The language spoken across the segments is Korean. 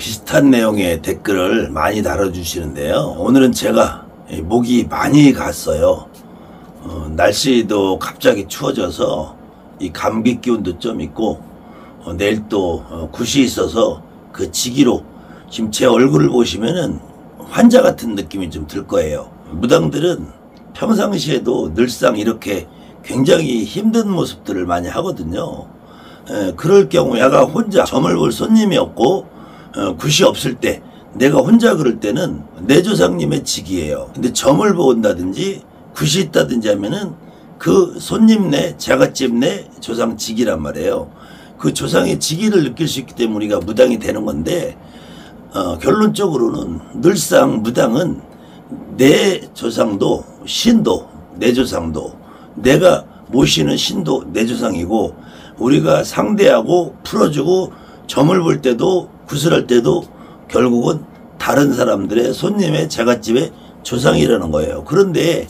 비슷한 내용의 댓글을 많이 달아주시는데요. 오늘은 제가 목이 많이 갔어요. 날씨도 갑자기 추워져서 이 감기 기운도 좀 있고 내일 또 굿이 있어서 그 지기로 지금 제 얼굴을 보시면은 환자 같은 느낌이 좀 들 거예요. 무당들은 평상시에도 늘상 이렇게 굉장히 힘든 모습들을 많이 하거든요. 그럴 경우 내가 혼자 점을 볼 손님이 없고 굿이 없을 때 내가 혼자 그럴 때는 내 조상님의 직이에요. 근데 점을 본다든지 굿이 있다든지 하면은 그 손님 내 자갓집 내 조상 직이란 말이에요. 그 조상의 직위를 느낄 수 있기 때문에 우리가 무당이 되는 건데 결론적으로는 늘상 무당은 내 조상도 신도 내 조상도 내가 모시는 신도 내 조상이고 우리가 상대하고 풀어주고 점을 볼 때도 굿을 할 때도 결국은 다른 사람들의 손님의 자갓집의 조상이라는 거예요. 그런데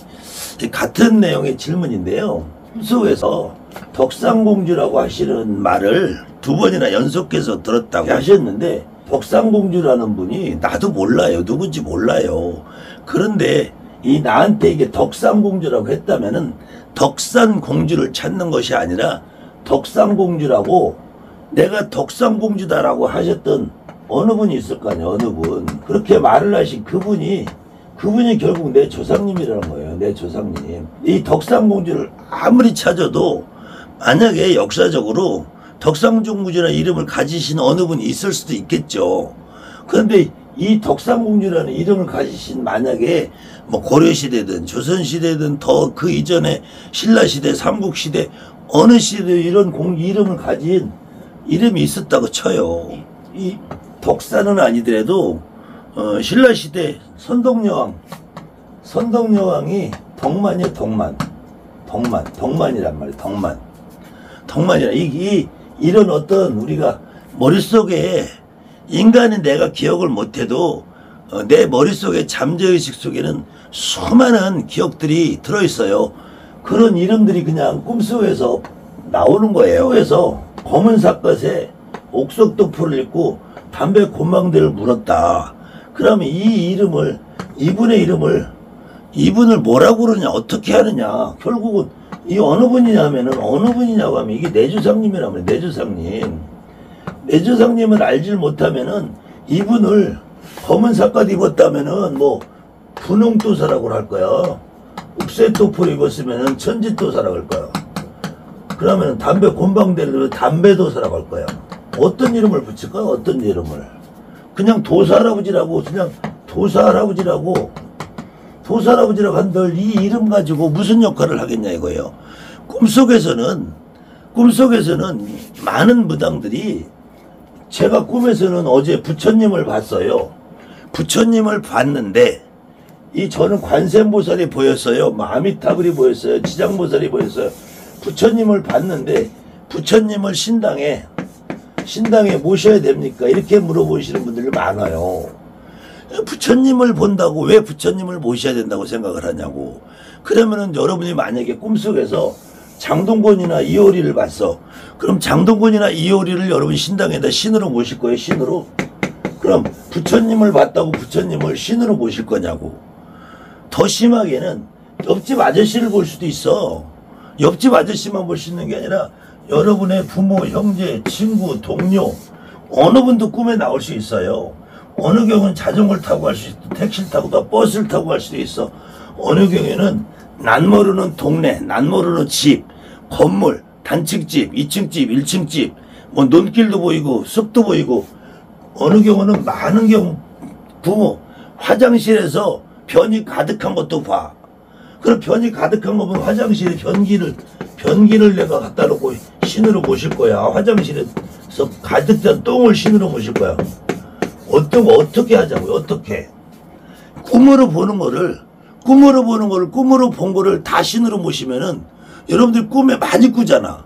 같은 내용의 질문인데요. 꿈속에서 덕상공주라고 하시는 말을 2번이나 연속해서 들었다고 하셨는데 덕상공주라는 분이 나도 몰라요. 누군지 몰라요. 그런데 이 나한테 이게 덕상공주라고 했다면은 덕산공주를 찾는 것이 아니라 덕상공주라고 내가 덕상공주다라고 하셨던 어느 분이 있을 거 아니에요. 어느 분. 그렇게 말을 하신 그분이 결국 내 조상님이라는 거예요. 내 조상님. 이 덕상공주를 아무리 찾아도 만약에 역사적으로 덕상공주라는 이름을 가지신 어느 분이 있을 수도 있겠죠. 그런데 이 덕상공주라는 이름을 가지신 만약에 뭐 고려시대든 조선시대든 더 그 이전에 신라시대 삼국시대 어느 시대 이런 이름을 가진 이름이 있었다고 쳐요. 이 덕산은 아니더라도 신라시대 선덕여왕이 덕만이에요. 덕만이란 말이에요. 덕만이라 이런 어떤 우리가 머릿속에 인간은 내가 기억을 못해도 내 머릿속에 잠재의식 속에는 수많은 기억들이 들어있어요. 그런 이름들이 그냥 꿈속에서 나오는 거예요. 그래서 검은 삿갓에 옥석도포를 입고 담배 곰망대를 물었다. 그러면 이분을 뭐라고 그러냐, 어떻게 하느냐. 결국은 이 어느 분이냐고 하면 이게 내 조상님이라면 내 조상님. 내 조상님을 알질 못하면은 이분을 검은 삿갓 입었다면은 뭐 분홍도사라고 할 거야. 옥쇠도포를 입었으면은 천지도사라고 할 거야. 그러면 담배 곰방대를 담배도사라고 할 거야. 어떤 이름을 붙일까? 어떤 이름을? 그냥 도사할아버지라고 한들 이 이름 가지고 무슨 역할을 하겠냐 이거예요. 꿈속에서는 많은 무당들이 제가 꿈에서는 어제 부처님을 봤어요. 부처님을 봤는데 저는 관세음보살이 보였어요. 아미타불이 보였어요. 지장보살이 보였어요. 부처님을 봤는데 부처님을 신당에 모셔야 됩니까? 이렇게 물어보시는 분들이 많아요. 부처님을 본다고 왜 부처님을 모셔야 된다고 생각을 하냐고. 그러면은 여러분이 만약에 꿈속에서 장동건이나 이효리를 봤어. 그럼 장동건이나 이효리를 여러분 신당에다 신으로 모실 거예요. 신으로. 그럼 부처님을 봤다고 부처님을 신으로 모실 거냐고. 더 심하게는 옆집 아저씨를 볼 수도 있어. 옆집 아저씨만 볼 수 있는 게 아니라 여러분의 부모, 형제, 친구, 동료 어느 분도 꿈에 나올 수 있어요. 어느 경우는 자전거를 타고 갈 수 있고 택시를 타고 또 버스를 타고 갈 수도 있어. 어느 경우에는 난 모르는 동네, 난 모르는 집, 건물, 단층집, 2층집, 1층집 뭐 논길도 보이고 숲도 보이고 어느 경우는 많은 경우 부모 화장실에서 변이 가득한 것도 봐. 그럼 변이 가득한 거 보면 화장실에 변기를 내가 갖다 놓고 신으로 모실 거야. 화장실에서 가득 찬 똥을 신으로 모실 거야. 어떻게 하자고요? 어떻게? 꿈으로 본 거를 다 신으로 모시면은 여러분들 꿈에 많이 꾸잖아.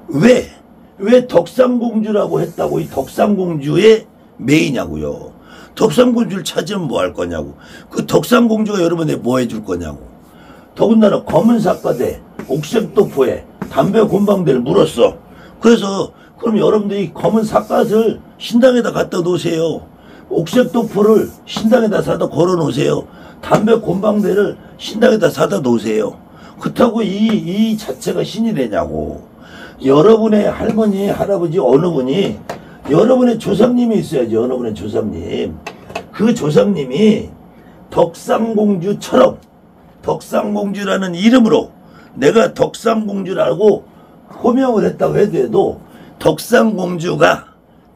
왜 덕상공주라고 했다고 이 덕상공주의 매이냐고요. 덕상공주를 찾으면 뭐 할 거냐고. 그 덕상공주가 여러분에 뭐 해줄 거냐고. 더군다나 검은 삿갓에 옥색도포에 담배 곰방대를 물었어. 그래서 그럼 여러분들이 검은 삿갓을 신당에다 갖다 놓으세요. 옥색 도포를 신당에다 사다 걸어 놓으세요. 담배 곰방대를 신당에다 사다 놓으세요. 그렇다고 이 자체가 신이 되냐고. 여러분의 할머니, 할아버지 어느 분이 여러분의 조상님이 있어야지. 여러분의 조상님. 그 조상님이 덕상공주처럼 덕상공주라는 이름으로 내가 덕상공주라고 호명을 했다고 해도 덕상공주가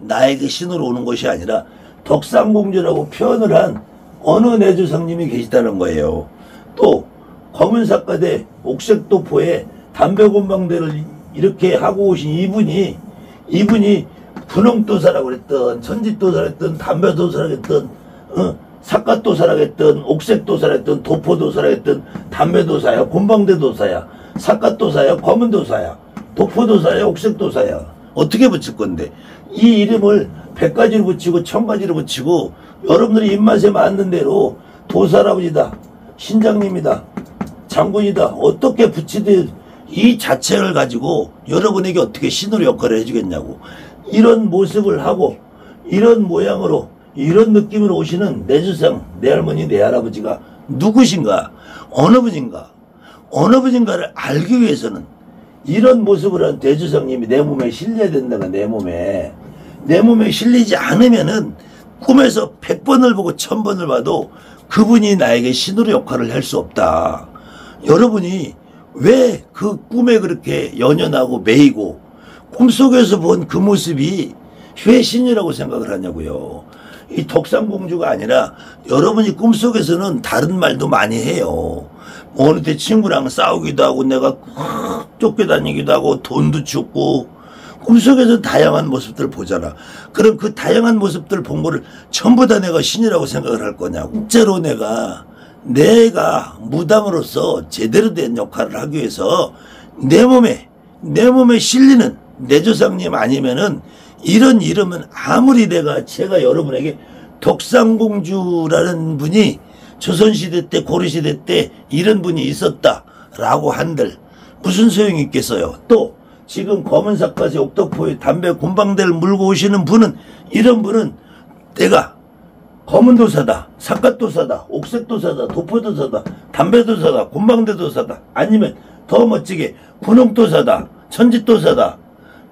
나에게 신으로 오는 것이 아니라 덕상공주라고 표현을 한 어느 내 조상님이 계시다는 거예요. 또 검은사과대 옥색도포에 담배곰방대를 이렇게 하고 오신 이분이 분홍도사라고 그랬던 천지도사라고 했던 담배도사라고 했던 사과도사라고 했던 옥색도사라고 했던 도포도사라고 했던 담배도사야 곰방대도사야 사과도사야 검은도사야 도포도사야 옥색도사야 어떻게 붙일 건데 이 이름을 100가지로 붙이고 1000가지로 붙이고 여러분들이 입맛에 맞는 대로 도사라버지다 신장님이다 장군이다 어떻게 붙이든 이 자체를 가지고 여러분에게 어떻게 신으로 역할을 해주겠냐고. 이런 모습을 하고 이런 모양으로 이런 느낌으로 오시는 내 조상 내 할머니 내 할아버지가 누구신가 어느 분인가를 알기 위해서는 이런 모습을 한 대조상님이 내 몸에 실려야 된다가 내 몸에 실리지 않으면은 꿈에서 100번을 보고 1000번을 봐도 그분이 나에게 신으로 역할을 할 수 없다. 여러분이 왜 그 꿈에 그렇게 연연하고 매이고 꿈속에서 본 그 모습이 왜 신이라고 생각을 하냐고요. 이 덕상공주가 아니라 여러분이 꿈속에서는 다른 말도 많이 해요. 어느 때 친구랑 싸우기도 하고 내가 쫓겨다니기도 하고 돈도 줬고 꿈속에서 다양한 모습들 보잖아. 그럼 그 다양한 모습들 본 거를 전부 다 내가 신이라고 생각을 할 거냐고. 진짜로 내가 무당으로서 제대로 된 역할을 하기 위해서 내 몸에 실리는 내 조상님 아니면은 이런 이름은 아무리 제가 여러분에게 덕상공주라는 분이 조선시대 때 고려시대 때 이런 분이 있었다라고 한들 무슨 소용이 있겠어요. 또 지금 검은사과시 옥도포에 담배 곰방대를 물고 오시는 분은 이런 분은 내가 검은도사다 사과도사다 옥색도사다 도포도사다 담배도사다 곰방대도사다 아니면 더 멋지게 분홍도사다 천지도사다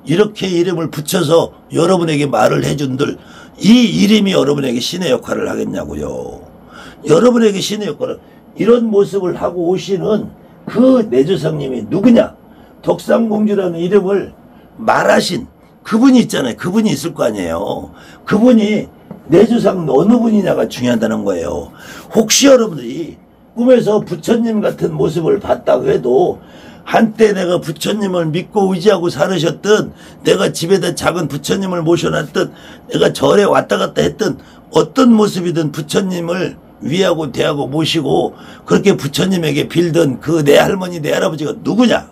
이렇게 이름을 붙여서 여러분에게 말을 해준들 이 이름이 여러분에게 신의 역할을 하겠냐고요. 여러분에게 신의 역할을 이런 모습을 하고 오시는 그 내조상님이 누구냐. 덕상공주라는 이름을 말하신 그분이 있잖아요. 그분이 있을 거 아니에요. 그분이 내조상 어느 분이냐가 중요하다는 거예요. 혹시 여러분들이 꿈에서 부처님 같은 모습을 봤다고 해도 한때 내가 부처님을 믿고 의지하고 살으셨던 내가 집에다 작은 부처님을 모셔놨던 내가 절에 왔다 갔다 했던 어떤 모습이든 부처님을 위하고 대하고 모시고 그렇게 부처님에게 빌던 그 내 할머니 내 할아버지가 누구냐.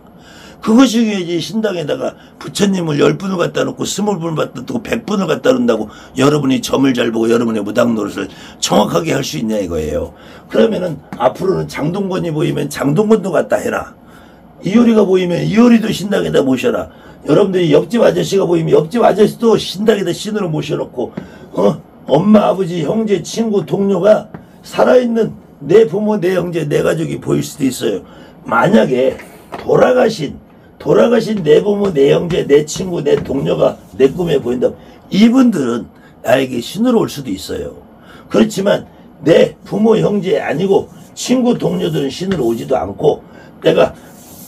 그것이 중요하지. 신당에다가 부처님을 10분을 갖다 놓고 20분을 갖다 놓고 100분을 갖다 놓는다고 여러분이 점을 잘 보고 여러분의 무당 노릇을 정확하게 할 수 있냐 이거예요. 그러면은 앞으로는 장동건이 보이면 장동건도 갖다 해라. 이효리가 보이면 이효리도 신당에다 모셔라. 여러분들이 옆집 아저씨가 보이면 옆집 아저씨도 신당에다 신으로 모셔놓고 엄마 아버지 형제 친구 동료가 살아있는 내 부모 내 형제 내 가족이 보일 수도 있어요. 만약에 돌아가신 내 부모 내 형제 내 친구 내 동료가 내 꿈에 보인다면 이분들은 나에게 신으로 올 수도 있어요. 그렇지만 내 부모 형제 아니고 친구 동료들은 신으로 오지도 않고 내가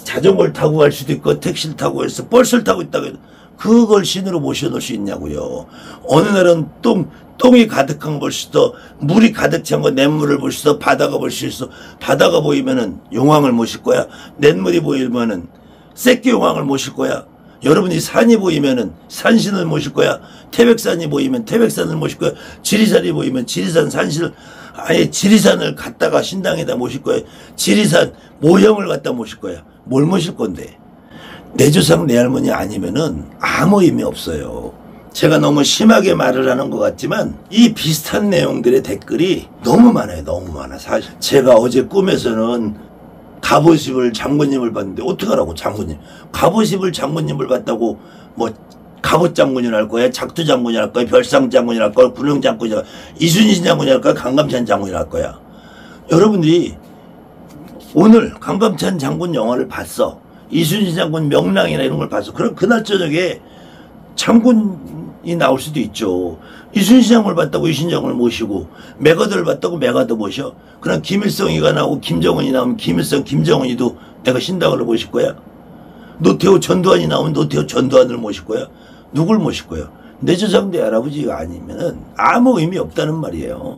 자전거를 타고 갈 수도 있고 택시를 타고 해서 버스를 타고 있다고 해도 그걸 신으로 모셔놓을 수 있냐고요. 어느 날은 똥이 가득한 걸 볼 수 있어. 물이 가득 찬 거 냇물을 볼 수 있어. 바다가 볼 수 있어. 바다가 보이면은 용왕을 모실 거야. 냇물이 보이면은 새끼 용왕을 모실 거야. 여러분이 산이 보이면은 산신을 모실 거야. 태백산이 보이면 태백산을 모실 거야. 지리산이 보이면 지리산 산신을 아예 지리산을 갖다가 신당에다 모실 거야. 지리산 모형을 갖다 모실 거야. 뭘 모실 건데? 내 조상 내 할머니 아니면은 아무 의미 없어요. 제가 너무 심하게 말을 하는 것 같지만 이 비슷한 내용들의 댓글이 너무 많아요. 너무 많아. 사실 제가 어제 꿈에서는 갑오십을 장군님을 봤는데 어떡하라고 장군님. 갑오십을 장군님을 봤다고 뭐 갑옷 장군이 할 거야, 작두 장군이 할 거야, 별상 장군이 할 거야, 군령 장군이 할 거야, 이순신 장군이 할 거야, 강감찬 장군이 할 거야. 여러분들이 오늘 강감찬 장군 영화를 봤어. 이순신 장군 명랑이나 이런 걸 봤어. 그럼 그날 저녁에 장군이 나올 수도 있죠. 이순신 장군을 봤다고 이순신 장군을 모시고, 메가더를 봤다고 메가더 모셔. 그럼 김일성이가 나오고 김정은이 나오면 김일성, 김정은이도 내가 신당으로 모실 거야? 노태우, 전두환이 나오면 노태우, 전두환을 모실 거야? 누굴 모실 거야? 내 조상대 할아버지가 아니면은 아무 의미 없다는 말이에요.